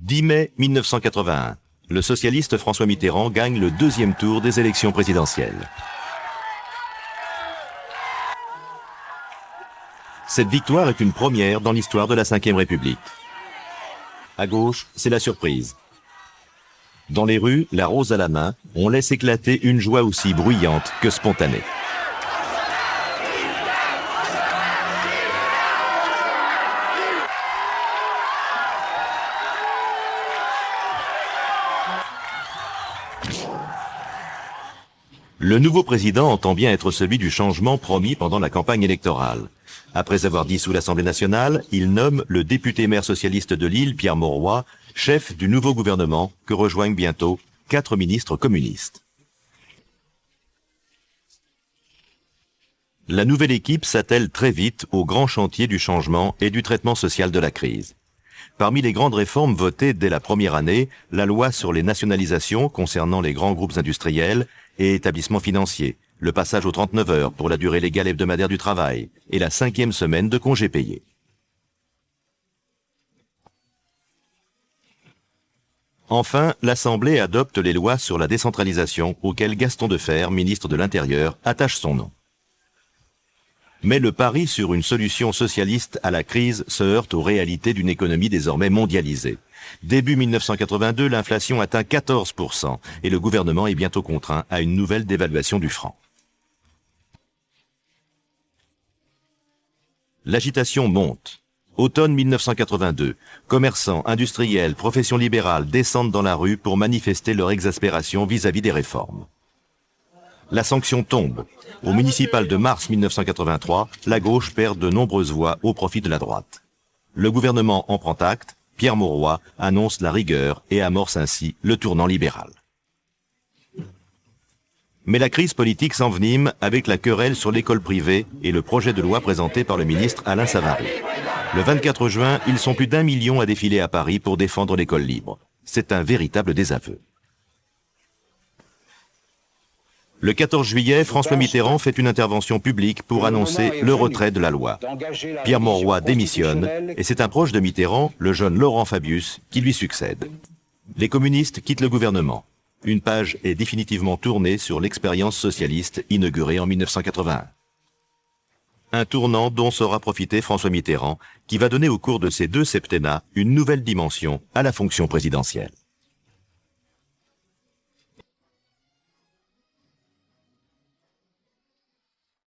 10 mai 1981. Le socialiste François Mitterrand gagne le deuxième tour des élections présidentielles. Cette victoire est une première dans l'histoire de la Ve République. À gauche, c'est la surprise. Dans les rues, la rose à la main, on laisse éclater une joie aussi bruyante que spontanée. Le nouveau président entend bien être celui du changement promis pendant la campagne électorale. Après avoir dissous l'Assemblée nationale, il nomme le député maire socialiste de Lille, Pierre Mauroy, chef du nouveau gouvernement que rejoignent bientôt 4 ministres communistes. La nouvelle équipe s'attelle très vite au grand chantier du changement et du traitement social de la crise. Parmi les grandes réformes votées dès la première année, la loi sur les nationalisations concernant les grands groupes industriels et établissements financiers, le passage aux 39 heures pour la durée légale hebdomadaire du travail et la 5e semaine de congés payés. Enfin, l'Assemblée adopte les lois sur la décentralisation auxquelles Gaston Defferre, ministre de l'Intérieur, attache son nom. Mais le pari sur une solution socialiste à la crise se heurte aux réalités d'une économie désormais mondialisée. Début 1982, l'inflation atteint 14% et le gouvernement est bientôt contraint à une nouvelle dévaluation du franc. L'agitation monte. Automne 1982, commerçants, industriels, professions libérales descendent dans la rue pour manifester leur exaspération vis-à-vis des réformes. La sanction tombe. Au municipal de mars 1983, la gauche perd de nombreuses voix au profit de la droite. Le gouvernement en prend acte, Pierre Mauroy annonce la rigueur et amorce ainsi le tournant libéral. Mais la crise politique s'envenime avec la querelle sur l'école privée et le projet de loi présenté par le ministre Alain Savary. Le 24 juin, ils sont plus d'1 million à défiler à Paris pour défendre l'école libre. C'est un véritable désaveu. Le 14 juillet, François Mitterrand fait une intervention publique pour annoncer le retrait de la loi. Pierre Mauroy démissionne et c'est un proche de Mitterrand, le jeune Laurent Fabius, qui lui succède. Les communistes quittent le gouvernement. Une page est définitivement tournée sur l'expérience socialiste inaugurée en 1981. Un tournant dont saura profiter François Mitterrand, qui va donner au cours de ses 2 septennats une nouvelle dimension à la fonction présidentielle.